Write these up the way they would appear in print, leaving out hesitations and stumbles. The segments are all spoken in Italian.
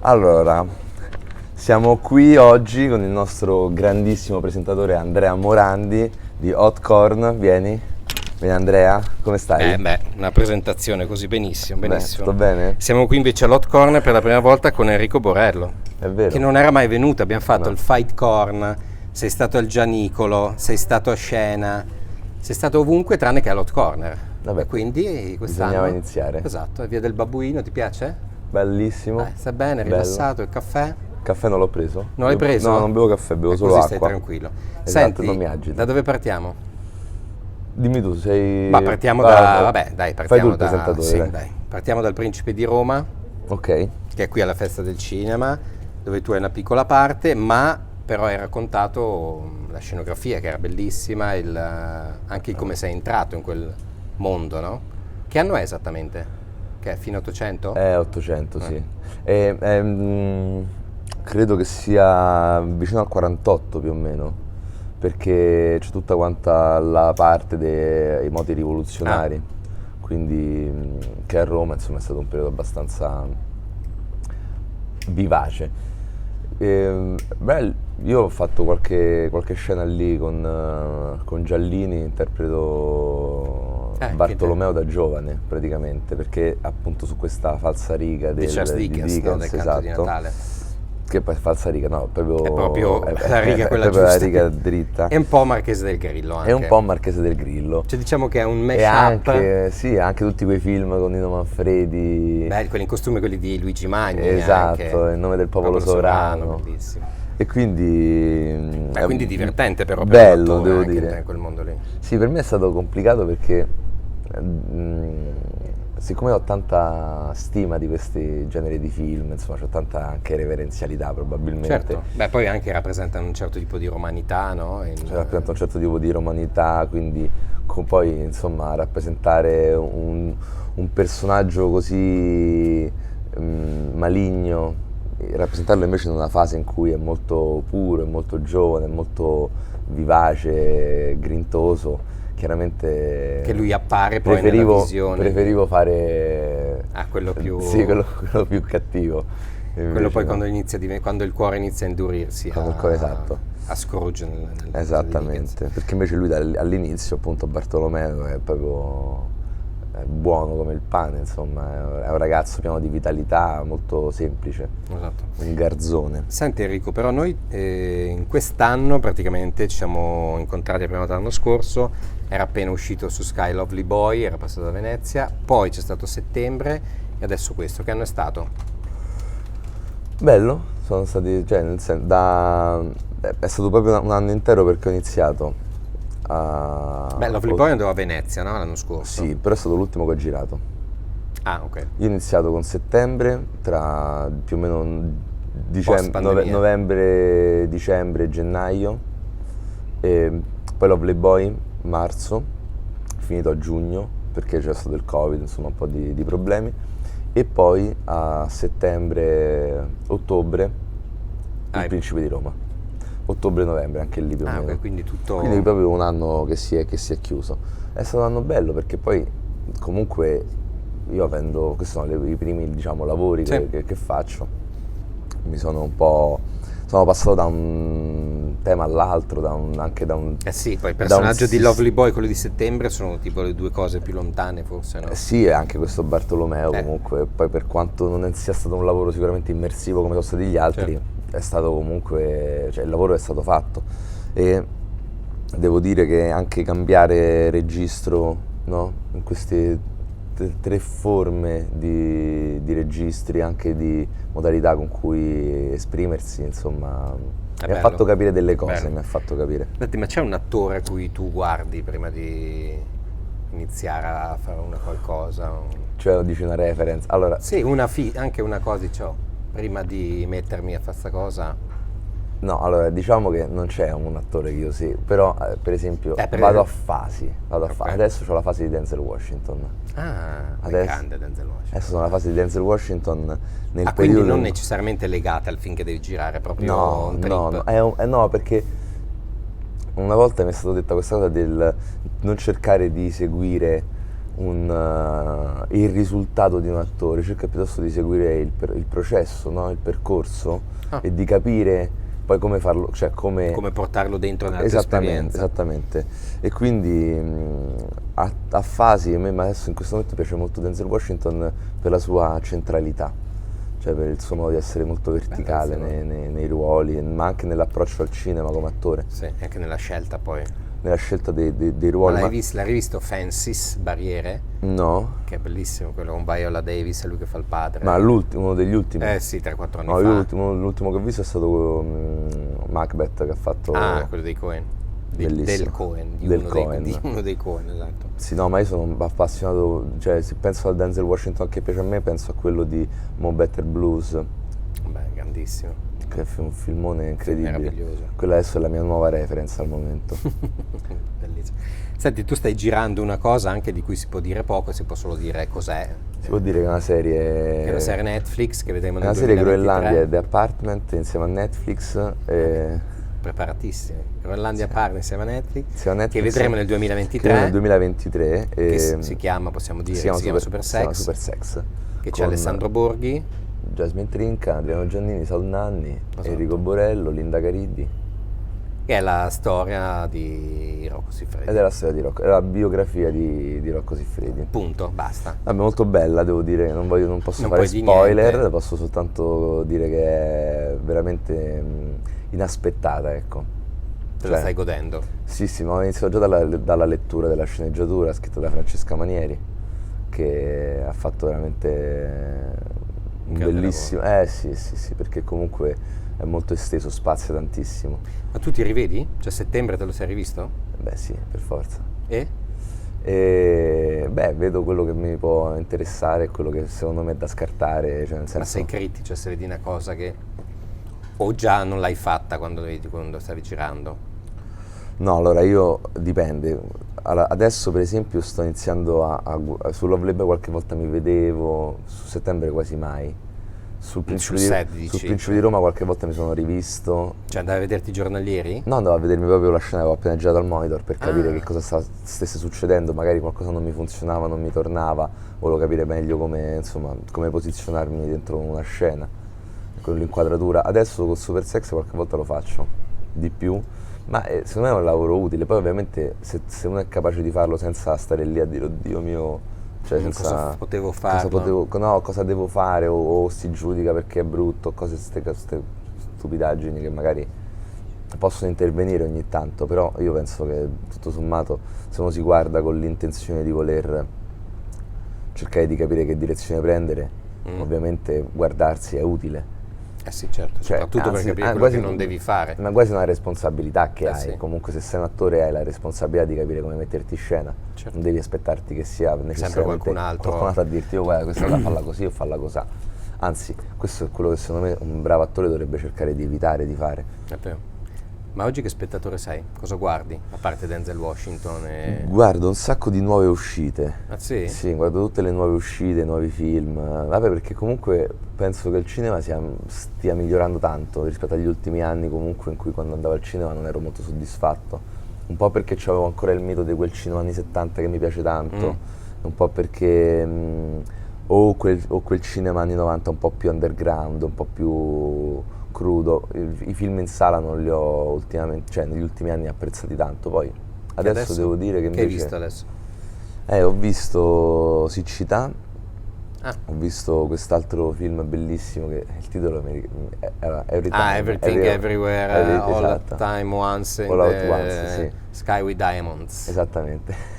Allora, siamo qui oggi con il nostro grandissimo presentatore Andrea Morandi di Hot Corn. Vieni Andrea, come stai? Una presentazione così, benissimo. Tutto bene? Siamo qui invece all'Hot Corn per la prima volta con Enrico Borello, È vero. che non era mai venuto. Abbiamo fatto No. il Fight Corn, sei stato al Gianicolo, sei stato a Scena, sei stato ovunque tranne che all'Hot Corner. Vabbè, E quindi quest'anno... bisognava iniziare. Esatto, è Via del Babbuino, ti piace? Bellissimo. Sta bene, Bello. rilassato, il caffè? Caffè non l'ho preso. Non l'hai preso? No, non bevo caffè, bevo solo così acqua. stai tranquillo. Esatto, Senti, non mi agito. da dove partiamo? Dimmi tu, sei... Ma partiamo Fai tu partiamo il presentatore, sì, dai. dai. Partiamo dal Principe di Roma, Ok. che è qui alla Festa del Cinema, dove tu hai una piccola parte, ma però hai raccontato la scenografia che era bellissima, anche come sei entrato in quel mondo, no? Che anno è esattamente? Che è fine 800? 800, sì. Credo che sia vicino al 48 più o meno, perché c'è tutta quanta la parte dei moti rivoluzionari, quindi che a Roma insomma è stato un periodo abbastanza vivace. Io ho fatto qualche scena lì con Giallini, interpreto Bartolomeo da giovane praticamente, perché appunto su questa falsariga Di Charles Dickens, no? Del Canto di Natale. Che poi falsariga, no, È proprio la riga quella è proprio giusta. la riga dritta. È un po' Marchese del Grillo anche. È un po' Marchese del Grillo. Cioè diciamo che è un E mash-up. anche tutti quei film con Nino Manfredi. Belli, quelli in costume, quelli di Luigi Magni. Esatto, anche. In nome del popolo sovrano. Bellissimo. E quindi... Quindi divertente però per bello, l'attore devo anche dire. in quel mondo lì. Sì, per me è stato complicato perché siccome ho tanta stima di questi generi di film, insomma, c'ho tanta anche reverenzialità probabilmente. Certo. Beh, poi anche rappresentano un certo tipo di romanità, no? Cioè, rappresenta un certo tipo di romanità, quindi poi insomma rappresentare un personaggio così maligno, rappresentarlo invece in una fase in cui è molto puro, è molto giovane, è molto vivace, grintoso, chiaramente Che lui appare poi nella visione. preferivo fare quello più... sì, quello più cattivo. Quello Invece poi no. quando il cuore inizia a indurirsi. Quando il cuore, esatto. A Scrooge. Esattamente, perché invece lui all'inizio, appunto, Bartolomeo è proprio buono come il pane, insomma, è un ragazzo pieno di vitalità, molto semplice, Esatto. un garzone. Senti Enrico, però noi in quest'anno praticamente ci siamo incontrati la prima volta l'anno scorso, era appena uscito su Sky Lovely Boy, era passato da Venezia, poi c'è stato settembre e adesso questo, che anno è stato? Bello, sono stati, cioè, è stato proprio un anno intero perché ho iniziato a... Beh, Lovely Boy andò a Venezia, no? L'anno scorso. Sì, però è stato l'ultimo che ho girato. Ah, ok. Io ho iniziato con settembre, tra più o meno Post-pandemia. novembre, dicembre, gennaio, e poi Lovely Boy marzo, finito a giugno perché c'è stato il Covid, insomma un po' di problemi, e poi a settembre, ottobre il Principe di Roma. Ottobre-novembre, anche lì più o meno. Ok, quindi tutto... Quindi proprio un anno che si è chiuso. È stato un anno bello perché poi comunque io avendo, questi sono i primi, diciamo, lavori Sì. che faccio, mi sono passato da un tema all'altro, anche da un... Eh sì, poi il personaggio di Lovely Boy e quello di settembre sono tipo le due cose più lontane forse, no? Sì, e anche questo Bartolomeo comunque, poi per quanto non sia stato un lavoro sicuramente immersivo come sono stati gli altri, Certo. è stato comunque, cioè il lavoro è stato fatto, e devo dire che anche cambiare registro, no? In queste tre forme di registri, anche di modalità con cui esprimersi, insomma, mi ha fatto capire delle cose, bello. mi ha fatto capire. Senti, ma c'è un attore a cui tu guardi prima di iniziare a fare una qualcosa? Cioè, dici una reference? Allora, Sì, anche una cosa, diciamo, prima di mettermi a fare sta cosa. no, allora diciamo che non c'è un attore che io seguo, però per esempio vado a fasi, Ok. Adesso ho la fase di Denzel Washington. Ah, è Adesso- grande Denzel Washington. Adesso sono alla fase di Denzel Washington nel Quindi periodo... non necessariamente legata al film che devi girare, proprio No, un trip. no, perché una volta mi è stata detta questa cosa del non cercare di seguire il risultato di un attore, cerca piuttosto di seguire il processo, no? Il percorso e di capire poi come farlo, cioè come portarlo dentro nella tua esperienza. Esattamente. E quindi a fasi, a me adesso in questo momento piace molto Denzel Washington per la sua centralità, cioè per il suo modo di essere molto verticale nei ruoli, ma anche nell'approccio al cinema come attore. Sì, anche nella scelta poi. Nella scelta dei ruoli. L'hai rivisto Fences, Barriere? No. Che è bellissimo, quello con Viola Davis, è lui che fa il padre. Ma uno degli ultimi? Sì, 3-4 anni fa. L'ultimo che ho visto è stato Macbeth, che ha fatto... quello dei Coen. Bellissimo. Di uno dei Coen, esatto. Sì, no, ma io sono appassionato, cioè se penso al Denzel Washington che piace a me, penso a quello di Mo' Better Blues. Beh, grandissimo. Che è un filmone incredibile. Meraviglioso. Quella adesso è la mia nuova reference al momento. Bellissimo. Senti, tu stai girando una cosa anche di cui si può dire poco, si può solo dire cos'è. Si può dire che è una serie... È una serie Netflix che vedremo nel 2023. Una serie Groenlandia, The Apartment, insieme a Netflix. Preparatissimi. Groenlandia Apartment insieme a Netflix, che vedremo nel 2023. Nel 2023. Che si chiama, possiamo dire, si chiama Super Sex. Che c'è Alessandro Borghi, Jasmine Trinca, Adriano Giannini, Saul Nanni, Enrico Borello, Linda Cariddi. Che è la storia di Rocco Siffredi. Ed è la storia di Rocco, è la biografia di Rocco Siffredi. Punto, basta. Vabbè, molto bella, devo dire, non posso fare spoiler, posso soltanto dire che è veramente inaspettata, ecco. Te la stai godendo? Sì, ma ho iniziato già dalla lettura della sceneggiatura scritta da Francesca Manieri, che ha fatto veramente un bellissimo... Sì, perché comunque è molto esteso, spazia tantissimo. Ma tu ti rivedi? Cioè a settembre te lo sei rivisto? Beh sì, per forza. Beh, vedo quello che mi può interessare e quello che secondo me è da scartare, cioè nel senso... Ma sei critico, cioè se vedi una cosa che... o già non l'hai fatta quando stavi girando? No, allora io dipende. Adesso per esempio sto iniziando su Love Lab qualche volta mi vedevo, su Settembre quasi mai. Sul Principe di Roma qualche volta mi sono rivisto. Cioè andavi a vederti i giornalieri? No, andavo a vedermi proprio la scena che avevo appena girato al monitor per capire che cosa stesse succedendo, magari qualcosa non mi funzionava, non mi tornava, volevo capire meglio come posizionarmi dentro una scena, con l'inquadratura. Adesso con Super Sex qualche volta lo faccio, di più, ma secondo me è un lavoro utile. Poi ovviamente se uno è capace di farlo senza stare lì a dire oddio mio... Cioè cosa potevo fare? Cosa devo fare o si giudica perché è brutto, queste stupidaggini che magari possono intervenire ogni tanto, però io penso che tutto sommato se uno si guarda con l'intenzione di voler cercare di capire che direzione prendere, ovviamente guardarsi è utile. Sì, certo, Cioè, soprattutto per capire quello che non devi fare. Ma quasi una responsabilità che hai, sì. Comunque se sei un attore hai la responsabilità di capire come metterti in scena, non devi aspettarti che sia necessariamente qualcun altro a dirti oh guarda questa da falla così o falla così. Anzi, questo è quello che secondo me un bravo attore dovrebbe cercare di evitare di fare. È vero. Ma oggi che spettatore sei? Cosa guardi? A parte Denzel Washington Guardo un sacco di nuove uscite. Ah sì? Sì, guardo tutte le nuove uscite, nuovi film. Vabbè, perché comunque penso che il cinema stia migliorando tanto rispetto agli ultimi anni comunque in cui quando andavo al cinema non ero molto soddisfatto. Un po' perché avevo ancora il mito di quel cinema anni 70 che mi piace tanto, un po' perché o quel cinema anni 90 un po' più underground, un po' più crudo. I film in sala non li ho ultimamente, cioè negli ultimi anni apprezzati tanto. Poi adesso devo dire che invece... Che hai visto adesso? Ho visto Siccità, ho visto quest'altro film bellissimo che il titolo era Everything Everywhere All esatto. at Time Once in All at Once, sì. Sky with Diamonds. Esattamente.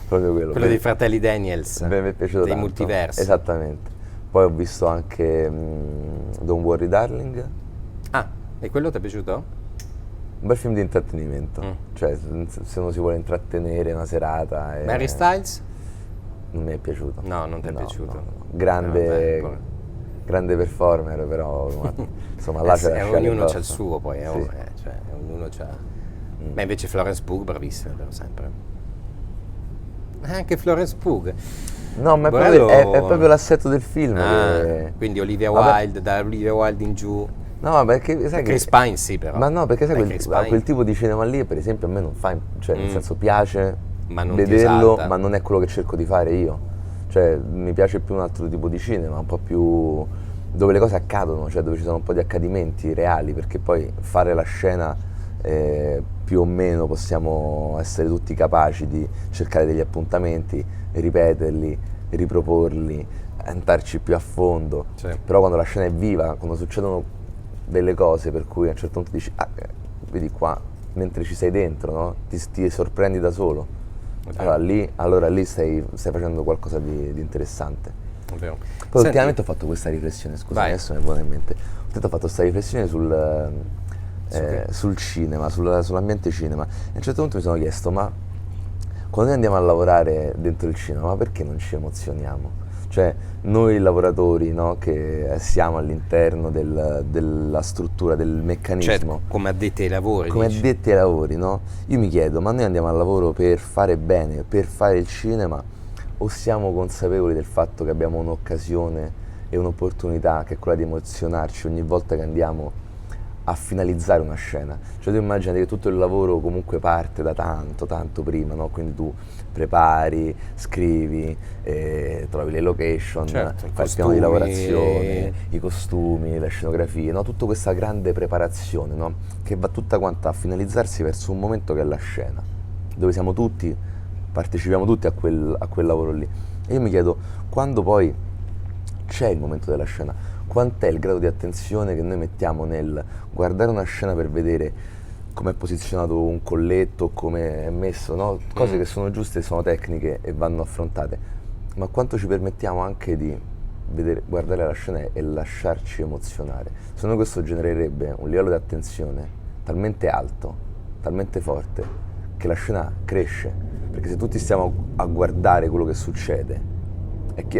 Proprio quello. Quello dei fratelli Daniels. Mi è piaciuto dei tanto. multiversi. Esattamente. Poi ho visto anche Don't Worry Darling. E quello ti è piaciuto? Un bel film di intrattenimento, cioè se uno si vuole intrattenere una serata. Harry Styles? Non mi è piaciuto. No, non ti è piaciuto. No. Grande performer, però insomma là c'è ognuno c'ha il suo poi, sì. Ognuno c'ha. Ma invece Florence Pugh, bravissima, però sempre. Anche Florence Pugh. No, ma è proprio l'assetto del film. Quindi Olivia Wilde, da Olivia Wilde in giù. No, perché sai Chris Pine sì, però. Ma no, perché sai quel tipo di cinema lì, per esempio, a me non fa, cioè nel senso piace Ma non ti vederlo, esalta. ma non è quello che cerco di fare io. Cioè, mi piace più un altro tipo di cinema, un po' più dove le cose accadono, cioè dove ci sono un po' di accadimenti reali, perché poi fare la scena più o meno possiamo essere tutti capaci di cercare degli appuntamenti, ripeterli, riproporli, andarci più a fondo. Sì. Però quando la scena è viva, quando succedono delle cose per cui a un certo punto dici, vedi qua, mentre ci sei dentro, no? Ti sorprendi da solo. È vero. Allora lì stai facendo qualcosa di interessante. È vero. Poi Senti, ultimamente ho fatto questa riflessione, scusa, vai. adesso mi viene in mente. Ho fatto questa riflessione che? sul cinema, sull'ambiente cinema. E a un certo punto mi sono chiesto, ma quando noi andiamo a lavorare dentro il cinema, ma perché non ci emozioniamo? Cioè, noi lavoratori, no, che siamo all'interno della struttura, del meccanismo, Certo, come addetti ai lavori, come dici. addetti ai lavori, no? Io mi chiedo, ma noi andiamo al lavoro per fare bene, per fare il cinema, o siamo consapevoli del fatto che abbiamo un'occasione e un'opportunità che è quella di emozionarci ogni volta che andiamo a finalizzare una scena? Cioè tu immagini che tutto il lavoro comunque parte da tanto prima, no? Quindi tu prepari, scrivi, trovi le location, Certo, i fai il piano di costumi. lavorazione, i costumi, le scenografie, no? Tutta questa grande preparazione, no? Che va tutta quanta a finalizzarsi verso un momento che è la scena, dove siamo tutti, partecipiamo tutti a quel lavoro lì. E io mi chiedo, quando poi c'è il momento della scena, quant'è il grado di attenzione che noi mettiamo nel guardare una scena per vedere come è posizionato un colletto, come è messo, no? Cose che sono giuste, sono tecniche e vanno affrontate, ma quanto ci permettiamo anche di guardare la scena e lasciarci emozionare? Secondo me questo genererebbe un livello di attenzione talmente alto, talmente forte, che la scena cresce, perché se tutti stiamo a guardare quello che succede,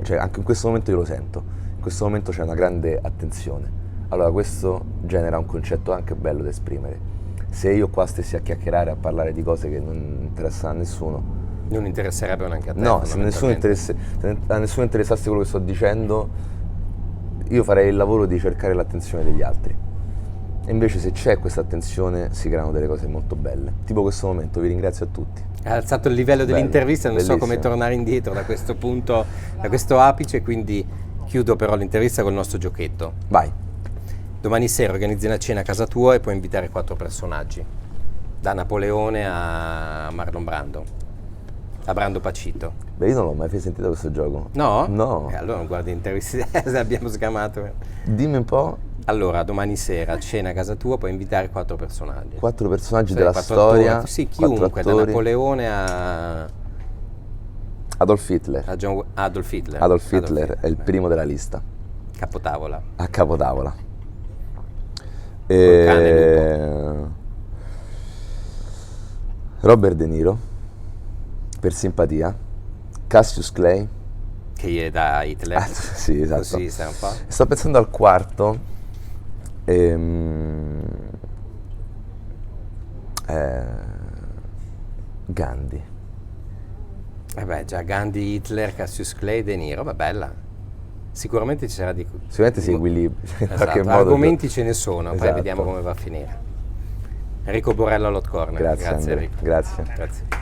cioè anche in questo momento io lo sento, in questo momento c'è una grande attenzione, allora questo genera un concetto anche bello da esprimere. Se io qua stessi a chiacchierare, a parlare di cose che non interessano a nessuno, Non interesserebbe neanche a te. no, se a nessuno interessasse quello che sto dicendo, io farei il lavoro di cercare l'attenzione degli altri. E invece se c'è questa attenzione si creano delle cose molto belle. Tipo questo momento, vi ringrazio a tutti. Ha alzato il livello Bello, dell'intervista, non so come bellissimo. tornare indietro da questo punto, da questo apice, quindi chiudo però l'intervista col nostro giochetto. Vai. Domani sera organizzi una cena a casa tua e puoi invitare 4 personaggi, da Napoleone a Marlon Brando, a Brando Pacitto. Beh, io non l'ho mai sentito questo gioco. No? No. Allora non guardi interviste, se abbiamo scamato. Dimmi un po'. Allora, domani sera, cena a casa tua, puoi invitare 4 personaggi. 4 personaggi Cioè, della 4 storia. attori, sì, 4 chiunque, da attori. Napoleone a Adolf Hitler. Adolf Hitler. Adolf Hitler è il primo della lista. Capotavola. A capotavola. Col cane Robert De Niro, per simpatia. Cassius Clay. Che gli è da Hitler. Sì, esatto. Così stai un po'. Sto pensando al quarto. Gandhi. Eh beh, già Gandhi, Hitler, Cassius Clay, De Niro, ma bella. Sicuramente ci sarà di... Sicuramente si equilibra. In qualche Esatto, modo. argomenti ce ne sono, poi Esatto. vediamo come va a finire. Enrico Borello all'Hot Corner. Grazie, Grazie Andrea. Enrico. Grazie. Grazie.